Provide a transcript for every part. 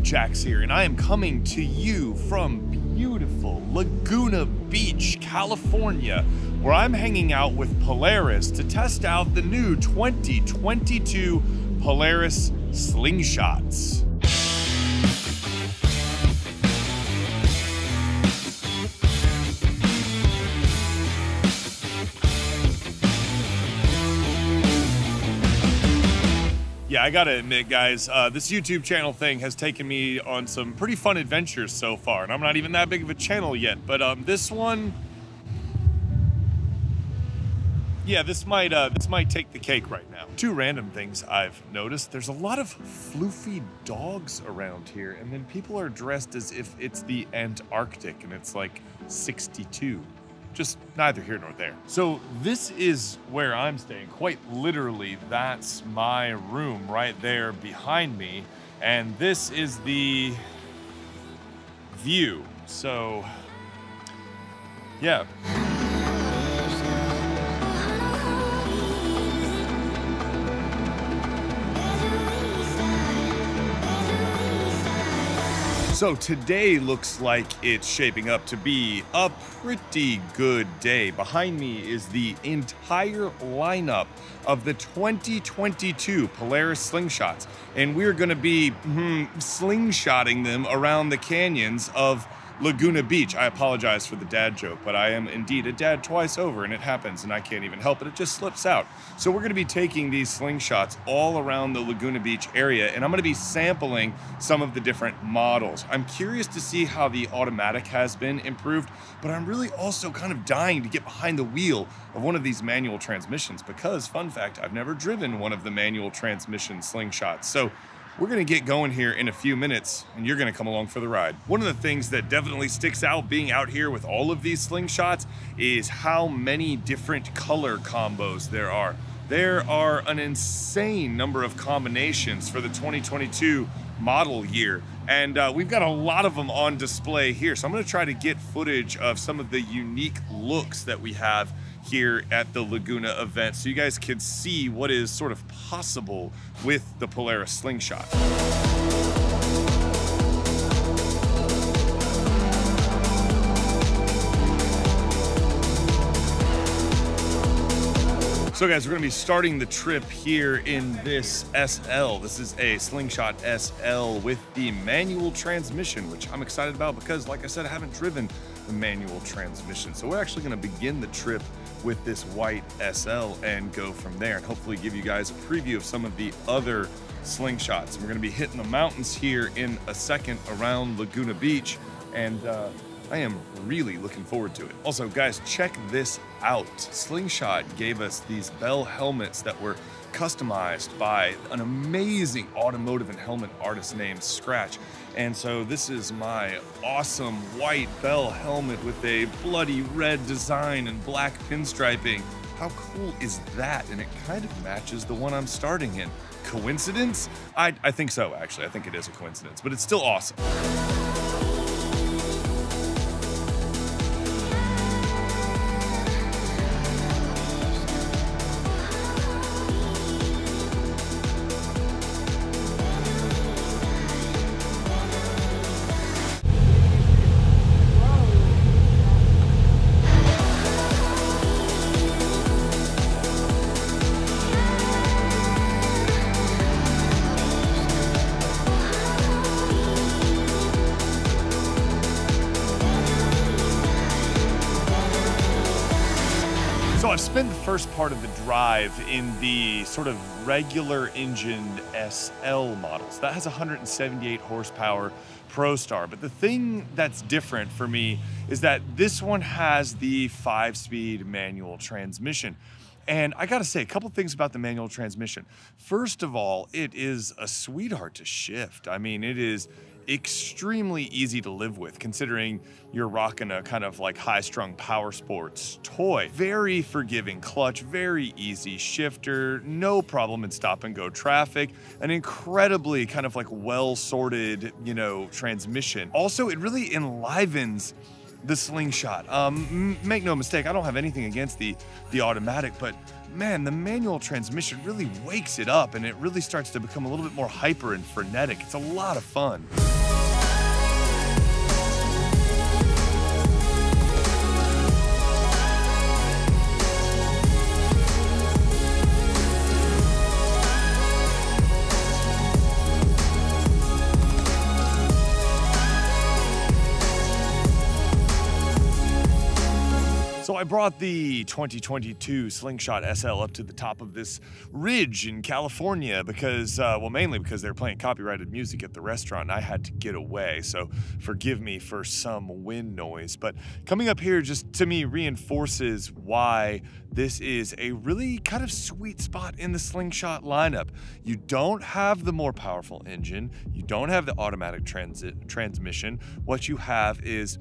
Jax here, and I am coming to you from beautiful Laguna Beach, California, where I'm hanging out with Polaris to test out the new 2022 Polaris Slingshots. Yeah, I gotta admit, guys, this YouTube channel thing has taken me on some pretty fun adventures so far, and I'm not even that big of a channel yet, but this one, yeah, this might take the cake right now. Two random things I've noticed. There's a lot of floofy dogs around here, and then people are dressed as if it's the Antarctic and it's like 62. Just neither here nor there. So this is where I'm staying. Quite literally, that's my room right there behind me. And this is the view. So, yeah. So today looks like it's shaping up to be a pretty good day. Behind me is the entire lineup of the 2022 Polaris Slingshots, and we're gonna be slingshotting them around the canyons of Laguna Beach. I apologize for the dad joke, but I am indeed a dad twice over, and it happens, and I can't even help it. It just slips out. So we're gonna be taking these slingshots all around the Laguna Beach area, and I'm gonna be sampling some of the different models. I'm curious to see how the automatic has been improved, but I'm really also kind of dying to get behind the wheel of one of these manual transmissions because, fun fact, I've never driven one of the manual transmission slingshots. So we're gonna get going here in a few minutes, and you're gonna come along for the ride. One of the things that definitely sticks out being out here with all of these slingshots is how many different color combos there are. There are an insane number of combinations for the 2022 model year, and we've got a lot of them on display here. So I'm gonna try to get footage of some of the unique looks that we have here at the Laguna event so you guys can see what is sort of possible with the Polaris Slingshot. So guys, we're gonna be starting the trip here in this SL. This is a Slingshot SL with the manual transmission, which I'm excited about because, like I said, I haven't driven the manual transmission. So we're actually gonna begin the trip with this white SL and go from there, and hopefully give you guys a preview of some of the other slingshots. And we're gonna be hitting the mountains here in a second around Laguna Beach, and I am really looking forward to it. Also, guys, check this out. Slingshot gave us these Bell helmets that were customized by an amazing automotive and helmet artist named Scratch. And so this is my awesome white Bell helmet with a bloody red design and black pinstriping. How cool is that? And it kind of matches the one I'm starting in. Coincidence? I think so, actually. I think it is a coincidence, but it's still awesome. So I've spent the first part of the drive in the sort of regular engined SL models. That has 178 horsepower ProStar. But the thing that's different for me is that this one has the 5-speed manual transmission. And I gotta say a couple things about the manual transmission. First of all, it is a sweetheart to shift. I mean, it is extremely easy to live with considering you're rocking a kind of like high-strung power sports toy. Very forgiving clutch, very easy shifter, no problem in stop and go traffic, an incredibly kind of like well-sorted, you know, transmission. Also, it really enlivens the Slingshot. Make no mistake, I don't have anything against the automatic, but man, the manual transmission really wakes it up and it really starts to become a little bit more hyper and frenetic. It's a lot of fun. brought the 2022 Slingshot SL up to the top of this ridge in California because, well, mainly because they were playing copyrighted music at the restaurant and I had to get away, so forgive me for some wind noise. But coming up here just to me reinforces why this is a really kind of sweet spot in the Slingshot lineup. You don't have the more powerful engine, you don't have the automatic transmission. What you have is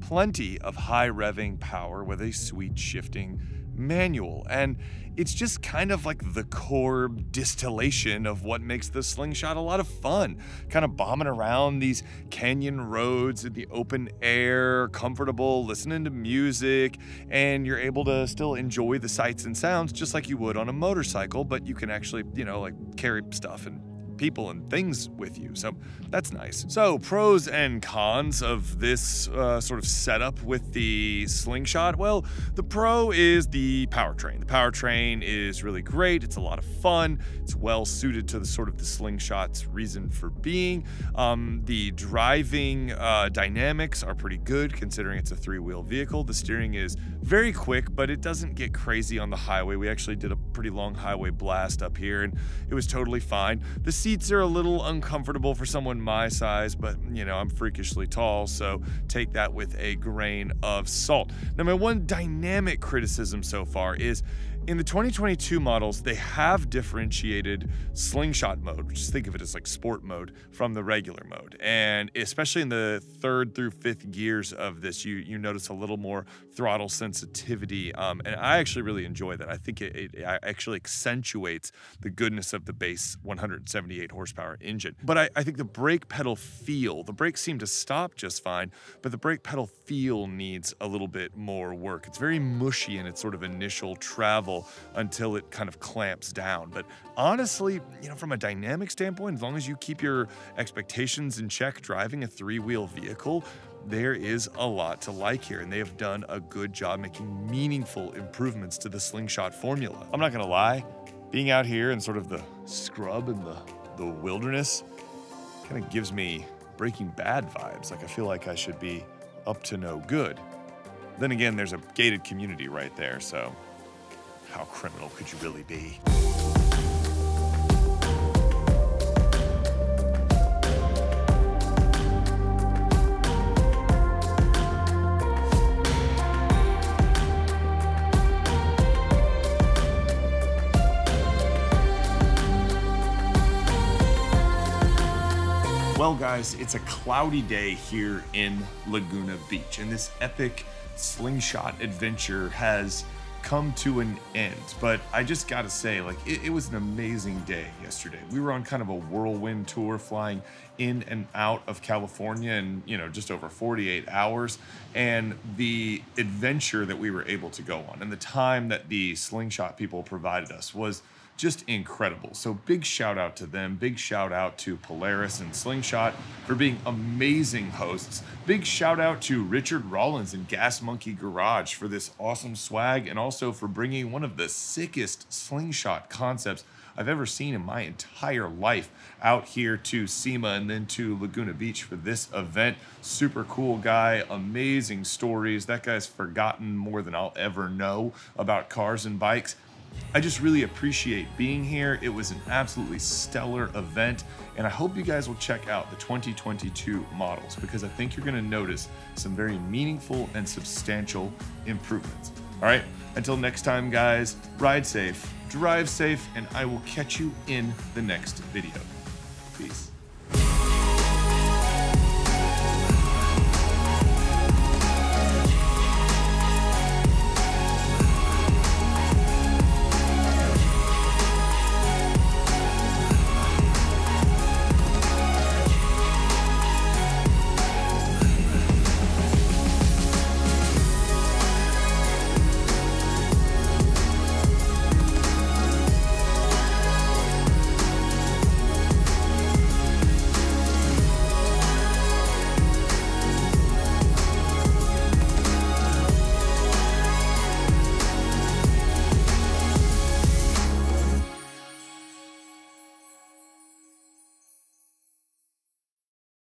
plenty of high revving power with a sweet shifting manual, and it's just kind of like the core distillation of what makes the Slingshot a lot of fun. Kind of bombing around these canyon roads in the open air, comfortable, listening to music, and you're able to still enjoy the sights and sounds just like you would on a motorcycle, but you can actually, you know, like carry stuff and people and things with you, so that's nice. So pros and cons of this sort of setup with the Slingshot. Well, the pro is the powertrain. The powertrain is really great. It's a lot of fun. It's well suited to the sort of the Slingshot's reason for being. The driving dynamics are pretty good considering it's a three-wheel vehicle. The steering is very quick, but it doesn't get crazy on the highway. We actually did a pretty long highway blast up here and it was totally fine. The seats are a little uncomfortable for someone my size, but you know, I'm freakishly tall, so take that with a grain of salt. Now, my one dynamic criticism so far is in the 2022 models, they have differentiated Slingshot mode, just think of it as like sport mode, from the regular mode. And especially in the 3rd through 5th gears of this, you notice a little more throttle sensitivity. And I actually really enjoy that. I think it actually accentuates the goodness of the base 178 horsepower engine. But I think the brake pedal feel, the brakes seem to stop just fine, but the brake pedal feel needs a little bit more work. It's very mushy in its sort of initial travel until it kind of clamps down. But honestly, you know, from a dynamic standpoint, as long as you keep your expectations in check driving a three-wheel vehicle, there is a lot to like here, and they have done a good job making meaningful improvements to the Slingshot formula. I'm not gonna lie, being out here in sort of the scrub and the wilderness kind of gives me Breaking Bad vibes. Like I feel like I should be up to no good. Then again, there's a gated community right there, so how criminal could you really be? Well guys, it's a cloudy day here in Laguna Beach, and this epic Slingshot adventure has come to an end. But I just gotta say, like, it was an amazing day yesterday. We were on kind of a whirlwind tour, flying in and out of California in, you know, just over 48 hours. And the adventure that we were able to go on and the time that the Slingshot people provided us was just incredible. So big shout out to them. Big shout out to Polaris and Slingshot for being amazing hosts. Big shout out to Richard Rollins and Gas Monkey Garage for this awesome swag, and also for bringing one of the sickest Slingshot concepts I've ever seen in my entire life out here to SEMA and then to Laguna Beach for this event. Super cool guy, amazing stories. That guy's forgotten more than I'll ever know about cars and bikes. I just really appreciate being here. It was an absolutely stellar event, and I hope you guys will check out the 2022 models because I think you're going to notice some very meaningful and substantial improvements. All right, until next time, guys, ride safe, drive safe, and I will catch you in the next video. Peace.